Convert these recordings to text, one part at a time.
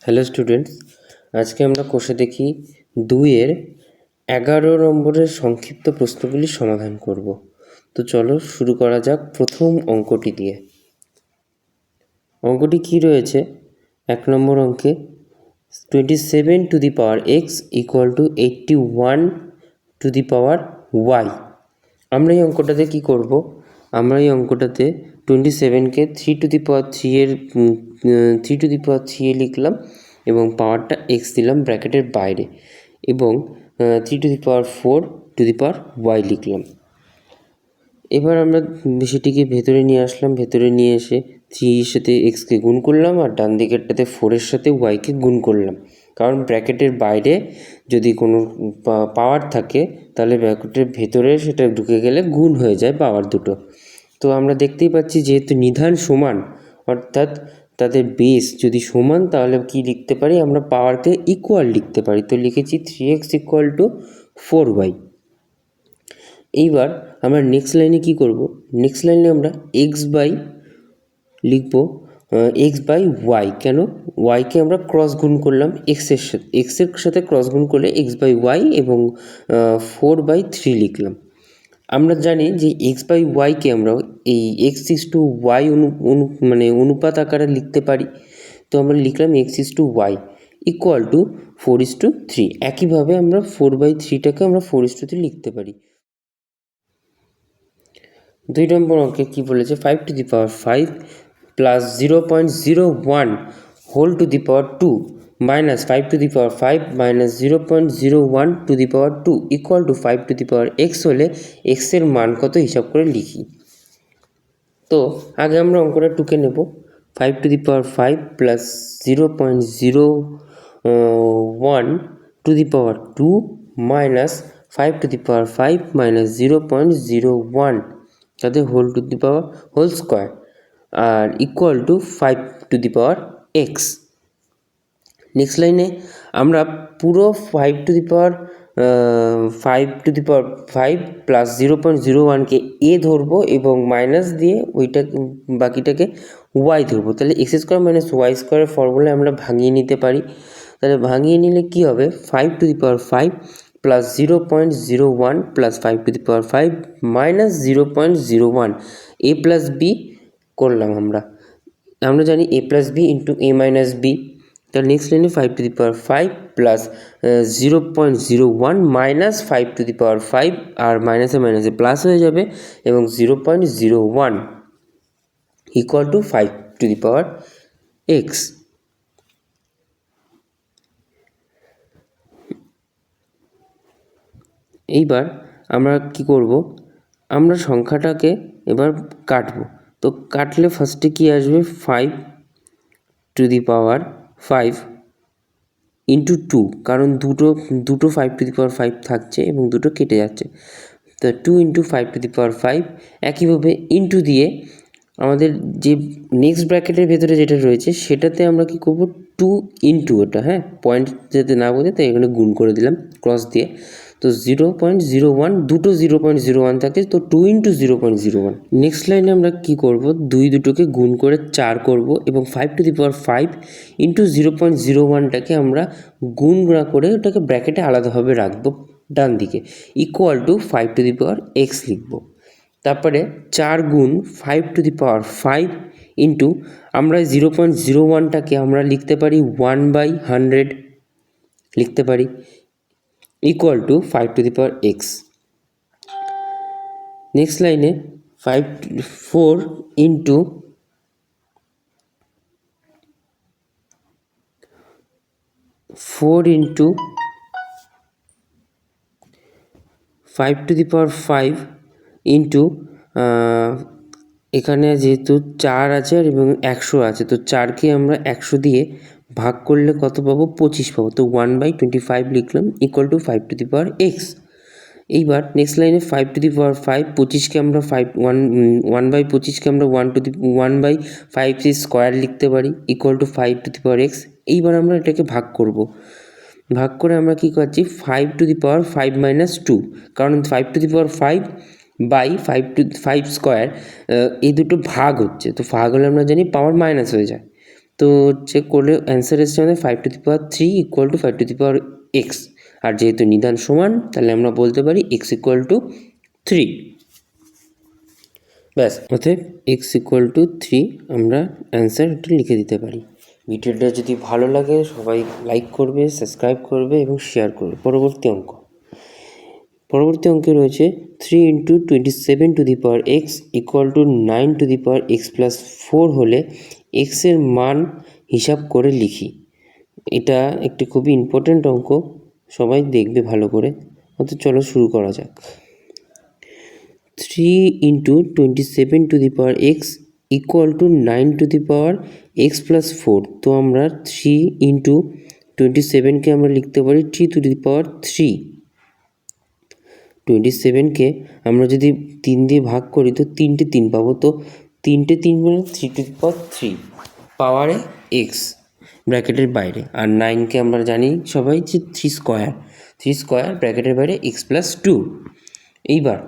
Hello students, আজকে আমরা কোষে দেখি 2-এর 11 নম্বরের সংক্ষিপ্ত প্রশ্নগুলির সমাধান করব। তো চলো শুরু করা যাক প্রথম অঙ্কটি দিয়ে। অঙ্কটি কি রয়েছে? 1 নম্বর অঙ্কে 27 to the power x equal to 81 to the power y। আমরা এই অঙ্কটাতে কি করব? আমরা এই অঙ্কটাতে 27কে 3 to the power 3 এর 3 to the power 3 এ লিখলাম এবং পাওয়ারটা x দিলাম ব্র্যাকেটের বাইরে, এবং 3 to the power 4 to the power y লিখলাম। এবার আমরা সেটিকে ভেতরে নিয়ে আসলাম, ভেতরে নিয়ে এসে 3 এর সাথে এক্সকে গুণ করলাম আর ডান দিকেরটাতে 4 এর সাথে ওয়াইকে গুণ করলাম, কারণ ব্র্যাকেটের বাইরে যদি কোনো পাওয়ার থাকে তাহলে ব্র্যাকেটের ভেতরে সেটা ঢুকে গেলে গুণ হয়ে যায় পাওয়ার দুটো। তো আমরা দেখতেই পাচ্ছি যেহেতু নিধান সমান, অর্থাৎ তাদের বেস যদি সমান, তাহলে কি লিখতে পারি আমরা? পাওয়ারকে ইকুয়াল লিখতে পারি। তো লিখেছি 3x ইকুয়াল টু 4y। এইবার আমরা নেক্সট লাইনে কি করব? নেক্সট লাইনে আমরা এক্স বাই লিখব, এক্স বাই ওয়াই। কেন? ওয়াইকে আমরা ক্রস গুণ করলাম এক্সের সাথে ক্রস গুণ করলে এক্স বাই ওয়াই, এবং 4/3 লিখলাম। আমরা জানি যে এক্স বাই ওয়াইকে আমরা এই এক্স ইস টু ওয়াই অনুপাত আকারে লিখতে পারি। তো আমরা লিখলাম x is to y equal to 4:3। একইভাবে আমরা 4/3টাকে আমরা 4:3 লিখতে পারি। 2 নম্বর অঙ্কে কি বলেছে? 5 to the power 5 plus 0.01 whole to the power 2 minus 5 to the power 5 minus 0.01 to the power 2 equal to 5 to the power x হলে x এর মান কত হিসাব করে লিখি। তো আগে আমরা অঙ্কটা টুকে নেব। 5 to the power 5 plus 0.01 to the power 2 minus 5 to the power 5 minus 0.01 তাতে whole to the power whole square আর equal to 5 to the power x. Next লাইনে আমরা পুরো 5 টু দি পাওয়ার 5 প্লাস 0.01কে এ ধরবো এবং মাইনাস দিয়ে ওইটা বাকিটাকে ওয়াই ধরবো। তাহলে এক্স স্কোয়ার মাইনাস ওয়াই স্কোয়ারের ফর্মুলা আমরা ভাঙিয়ে নিতে পারি। তাহলে ভাঙিয়ে নিলে কি হবে? 5 to the power 5 plus 0.01 plus 5 to the power 5 minus 0.01 A plus B করলাম। আমরা জানি A plus B into A minus B. তাহলে নেক্সট লাইনে 5 to the power 5 plus 0.01 minus 5 to the power 5, আর মাইনাসে মাইনাসে প্লাস হয়ে যাবে, এবং 0.01 equal to 5 to the power x. এইবার আমরা কি করব? আমরা সংখ্যাটাকে এবার কাটবো। তো কাটলে ফার্স্টে কি আসবে? 5 টু দি পাওয়ার 5 ইন্টু 2, কারণ দুটো 5 টু দি পাওয়ার 5 থাকছে এবং দুটো কেটে যাচ্ছে। তো 2 ইন্টু 5 টু দি পাওয়ার 5। একইভাবে ইন্টু দিয়ে আমাদের যে নেক্সট ব্র্যাকেটের ভেতরে যেটা রয়েছে সেটাতে আমরা কি করব? 2 ইন্টু ওটা, পয়েন্ট যাতে না বোঝে তাই এখানে গুণ করে দিলাম ক্রস দিয়ে। তো 0.01, দুটো 0.01 থাকে, তো 2 ইন্টু 0.01। নেক্সট লাইনে আমরা কি করব? দুটোকে গুণ করে 4 করব এবং 5 টু দি পাওয়ার 5 ইন্টু 0.01টাকে আমরা গুণ না করে ওটাকে ব্র্যাকেটে আলাদাভাবে রাখবো ডান দিকে, equal to 5 to the power x লিখব। তারপরে 4 গুণ 5 টু দি পাওয়ার 5 ইন্টু আমরা 0.01টাকে আমরা লিখতে পারি 1/100 লিখতে পারি, equal to 5 to the power x. Next লাইনে 4 into 5 to the power 5 into এখানে যেহেতু 4 আছে আর এবং 100 আছে, তো 4কে আমরা 100 দিয়ে ভাগ করলে কত পাবো? 25 পাবো। তো 1/25 লিখলাম, equal to 5 to the power x. এইবার নেক্সট লাইনে 5 টু দি পাওয়ার 5, 25কে আমরা 1/25কে আমরা 1/5 স্কোয়ার লিখতে পারি, equal to 5 to the power x. এইবার আমরা এটাকে ভাগ করব। ভাগ করে আমরা কি করছি? 5 টু দি পাওয়ার 5 মাইনাস 2, কারণ 5 to the power 5 by 5 square এই দুটো ভাগ হচ্ছে, তো ভাগ হলে আমরা জানি পাওয়ার মাইনাস হয়ে যায়। তো চেক করলে অ্যান্সার এসছে আমাদের 5^3 ইকুয়াল টু 5^x, আর যেহেতু নিদান সমান তাহলে আমরা বলতে পারি x ইকুয়াল টু 3। ব্যাস, অতএব x ইকুয়াল টু 3 আমরা অ্যান্সারটা লিখে দিতে পারি। ভিডিওটা যদি ভালো লাগে সবাই লাইক করবে, সাবস্ক্রাইব করবে এবং শেয়ার করবে। পরবর্তী অঙ্কে রয়েছে 3 × 27^x ইকুয়াল টু 9^x+4 হলে x এর মান হিসাব করে লিখি। এটা একটি খুবই ইম্পর্ট্যান্ট অঙ্ক, সবাই দেখবে ভালো করে। অতএব চলো শুরু করা যাক। 3 × 27^x ইকুয়াল টু 9^x+4। তো আমরা 3 × 27কে আমরা লিখতে পারি 3^3। 27কে আমরা যদি 3 দিয়ে ভাগ করি তো 3টে 3 পাবো। তো 3টে 3 মানে 3^3 পাওয়ারে x ব্র্যাকেটের বাইরে। আর 9কে আমরা জানি সবাই যে 3² ব্র্যাকেটের বাইরে x+2। এইবার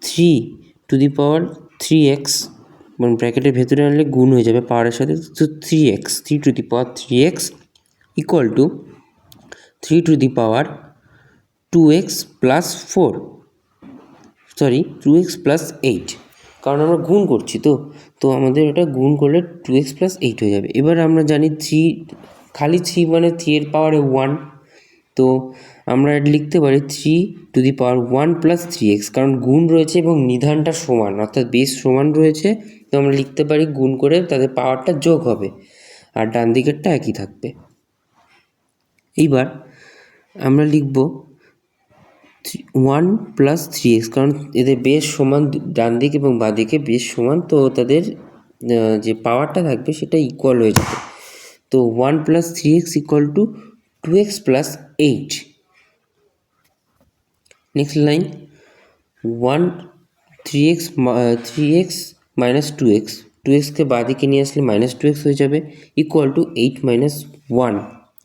3^3x মানে ব্র্যাকেটের ভেতরে আনলে গুণ হয়ে যাবে পাওয়ারের সাথে। তো 3^3x equal to 3^2x+4, sorry 2x+8, কারণ আমরা গুণ করছি তো আমাদের ওটা গুণ করলে 2x+8 হয়ে যাবে। এবার আমরা জানি 3 খালি 3 মানে 3 এর পাওয়ারে 1, তো আমরা লিখতে পারি 3^1+3x, কারণ গুণ রয়েছে এবং নিধানটা সমান অর্থাৎ বেস সমান রয়েছে। তো আমরা লিখতে পারি গুণ করে তাদের পাওয়ারটা যোগ হবে আর ডান দিকেরটা একই থাকবে। এইবার আমরা লিখব 1+3x, কারণ এদের বেস সমান, ডান দিক এবং বাঁ দিকে বেস সমান, তো তাদের যে পাওয়ারটা থাকবে সেটা ইকুয়াল হয়ে যাবে। তো 1+3x equal to 2x+8। Next line 3x - 2x, 2xকে বাঁ দিকে নিয়ে আসলে -2x হয়ে যাবে ইকুয়াল টু 8 - 1।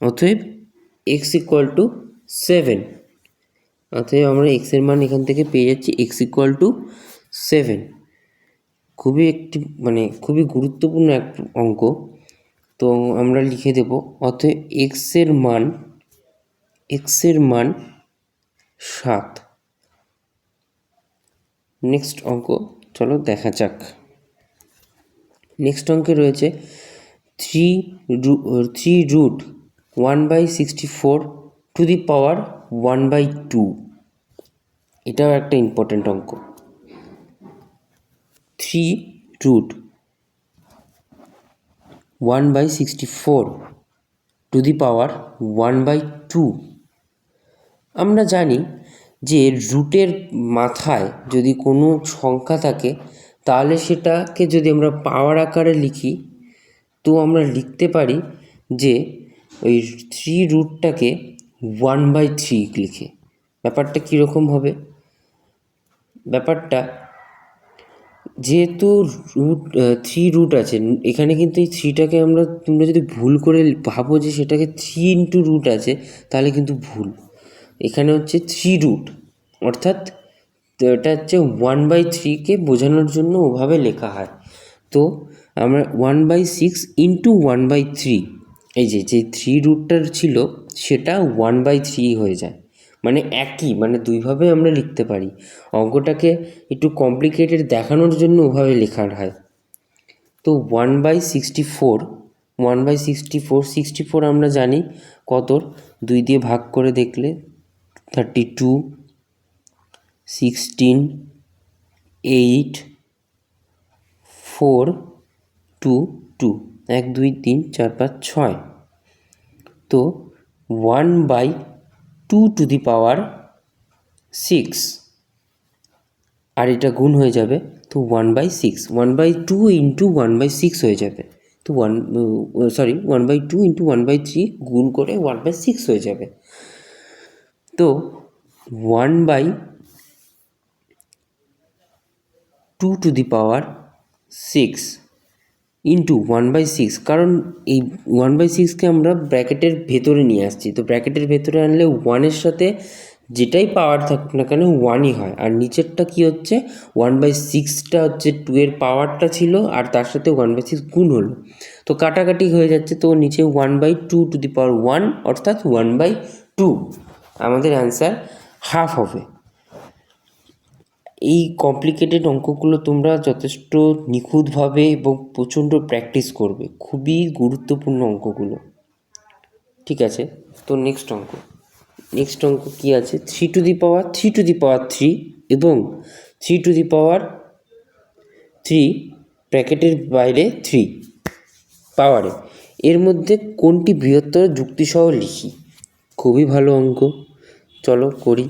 অতএব x ইকুয়াল টু 7। অতএব আমরা x এর মান এখান থেকে পেয়ে যাচ্ছি x ইকুয়াল টু 7। খুবই গুরুত্বপূর্ণ এক অঙ্ক, তো আমরা লিখে দেব। অতএব x এর মান 7। নেক্সট অঙ্ক চলো দেখা যাক। নেক্সট অঙ্কে রয়েছে 3√1/64^1/2। এটাও একটা ইম্পর্ট্যান্ট অঙ্ক। 3√1/64^1/2। আমরা জানি যে রুটের মাথায় যদি কোনো সংখ্যা থাকে তাহলে সেটাকে যদি আমরা পাওয়ার আকারে লিখি তো আমরা লিখতে পারি যে ওই 3√টাকে 1/3 লিখে। ব্যাপারটা কীরকম হবে? ব্যাপারটা যেহেতু 3 আছে, এখানে কিন্তু এই 3টাকে তোমরা যদি ভুল করে ভাবো যে সেটাকে 3 × আছে তাহলে কিন্তু ভুল। এখানে হচ্ছে 3 অর্থাৎ এটা হচ্ছে 1/3কে বোঝানোর জন্য ওভাবে লেখা হয়। তো আমরা 1/6 × 1/3, এই যে 3√টা ছিল সেটা 1/3 হয়ে যায়, মানে একই, মানে দুইভাবে আমরা লিখতে পারি। অঙ্কটাকে একটু কমপ্লিকেটেড দেখানোর জন্য ওভাবে লেখা হয়। তো 1/64 আমরা জানি কতর, 2 দিয়ে ভাগ করে দেখলে 32, 16, 8, 4, 2, 2, 1 2 3 4 5 6। তো 1/2⁶, আর এটা গুণ হয়ে যাবে, তো 1/6, 1/2 × 1/6 হয়ে যাবে। তো 1/2 × 1/3 গুণ করে 1/6 হয়ে যাবে। তো 1/2⁶ × 1/6, কারণ এই 1/6কে আমরা ব্র্যাকেটের ভেতরে নিয়ে আসছি, তো ব্র্যাকেটের ভেতরে আনলে 1-এর সাথে যেটাই পাওয়ার থাকুক না কেন 1ই হয়। আর নিচেরটা কি হচ্ছে 1/6টা হচ্ছে 2 এর পাওয়ারটা ছিল আর তার সাথে 1/6 গুণ হলো, তো কাটাকাটি হয়ে যাচ্ছে, তো নিচে 1/2 টু দি পাওয়ার 1 অর্থাৎ 1/2। আমাদের অ্যান্সার হাফ হবে। এই কমপ্লিকেটেড অঙ্কগুলো তোমরা যথেষ্ট নিখুঁতভাবে এবং প্রচণ্ড প্র্যাকটিস করবে, খুবই গুরুত্বপূর্ণ অঙ্কগুলো। ঠিক আছে, তো নেক্সট অঙ্ক কী আছে, 3 to the power 3 to the power 3 এবং 3 টু দি পাওয়ার 3 ব্র্যাকেটের বাইরে 3 পাওয়ারে, এর মধ্যে কোনটি বৃহত্তর যুক্তিসহ লিখি। খুবই ভালো অঙ্ক, চলো করি।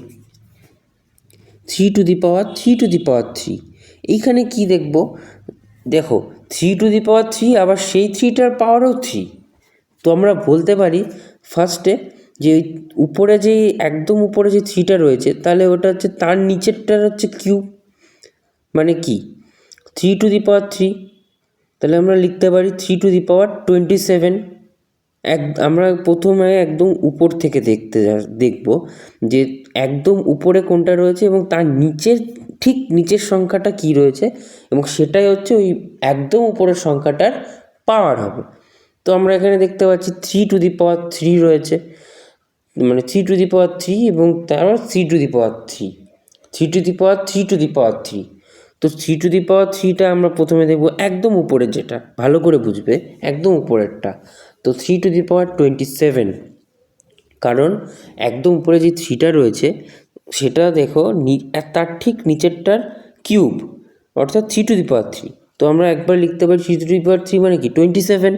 3 to the power 3 to the power 3, এইখানে কি দেখো 3 টু দি পাওয়ার 3 আবার সেই 3টার পাওয়ারও 3, তো আমরা বলতে পারি ফার্স্টে যে উপরে যে একদম উপরে যে 3টা রয়েছে তাহলে ওটা হচ্ছে তার নিচেরটার হচ্ছে কিউব, মানে কি 3 টু দি পাওয়ার 3, তাহলে আমরা লিখতে পারি 3 টু দি পাওয়ার 27। আমরা প্রথমে একদম উপর থেকে দেখব যে একদম উপরে কোনটা রয়েছে এবং তার নিচের ঠিক নিচের সংখ্যাটা কি রয়েছে, এবং সেটাই হচ্ছে ওই একদম উপরের সংখ্যাটার পাওয়ার হবে। তো আমরা এখানে দেখতে পাচ্ছি 3 টু দি পাওয়ার 3 রয়েছে, মানে 3 টু দি পাওয়ার 3 এবং তারপর 3 to the power 3, 3 to the power 3 to the power 3। তো 3 টু দি পাওয়ার 3টা আমরা প্রথমে দেখব একদম উপরের, যেটা ভালো করে বুঝবে একদম উপরেরটা। তো 3 টু দি পাওয়ার 27, কারণ একদম উপরে যে 3টা রয়েছে সেটা দেখো তার ঠিক নিচেরটার কিউব অর্থাৎ 3 টু দি পাওয়ার 3। তো আমরা একবার লিখতে পারি 3 টু দি পাওয়ার 3 মানে কি 27।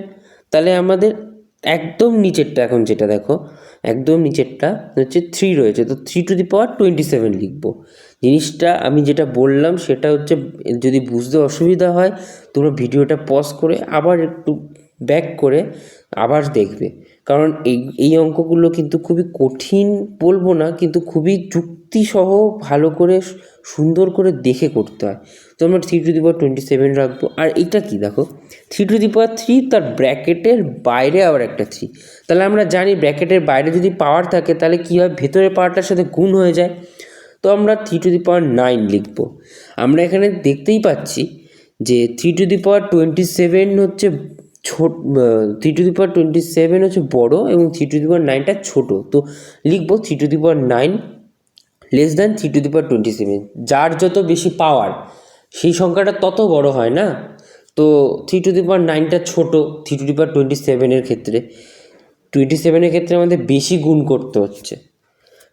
তাহলে আমাদের একদম নিচেরটা, এখন যেটা দেখো একদম নিচেরটা হচ্ছে 3 রয়েছে, তো 3 টু দি পাওয়ার 27 লিখবো। জিনিসটা আমি যেটা বললাম সেটা হচ্ছে, যদি বুঝতে অসুবিধা হয় তোমরা ভিডিওটা পজ করে আবার একটু ব্যাক করে আবার দেখবে, কারণ এই অঙ্কগুলো কিন্তু খুবই কঠিন বলবো না, কিন্তু খুবই যুক্তিসহ ভালো করে সুন্দর করে দেখে করতে হয়। তো আমরা 3 টু দি পাওয়ার 27 রাখবো। আর এইটা কি দেখো 3 টু দি পাওয়ার 3 তার ব্র্যাকেটের বাইরে আবার একটা 3, তাহলে আমরা জানি ব্র্যাকেটের বাইরে যদি পাওয়ার থাকে তাহলে কী হয়, ভেতরের পাওয়ারটার সাথে গুণ হয়ে যায়। তো আমরা 3 টু দি পাওয়ার 9 লিখবো। আমরা এখানে দেখতেই পাচ্ছি যে 3 টু দি পাওয়ার 27 হচ্ছে 3 টু দি পাওয়ার 27 হচ্ছে বড়ো এবং 3 টু দি পাওয়ার 9টা ছোটো। তো লিখবো 3 to the power 9 less than 3 to the power 27। যার যত বেশি পাওয়ার সেই সংখ্যাটা তত বড় হয় না, তো 3 টু দি পাওয়ার 9টা ছোটো 3 টু দি পাওয়ার 27-এর ক্ষেত্রে। 27-এর ক্ষেত্রে আমাদের বেশি গুণ করতে হচ্ছে,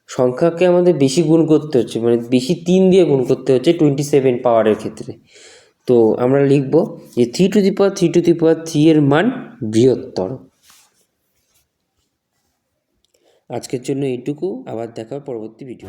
সংখ্যাকে আমাদের বেশি গুণ করতে হচ্ছে, মানে বেশি 3 দিয়ে গুণ করতে হচ্ছে 27 পাওয়ারের ক্ষেত্রে। তো আমরা লিখব যে 3 to the power 3 to the power 3 এর মান বৃহত্তর। আজকের জন্য এইটুকু, আবার দেখা পরবর্তী ভিডিও।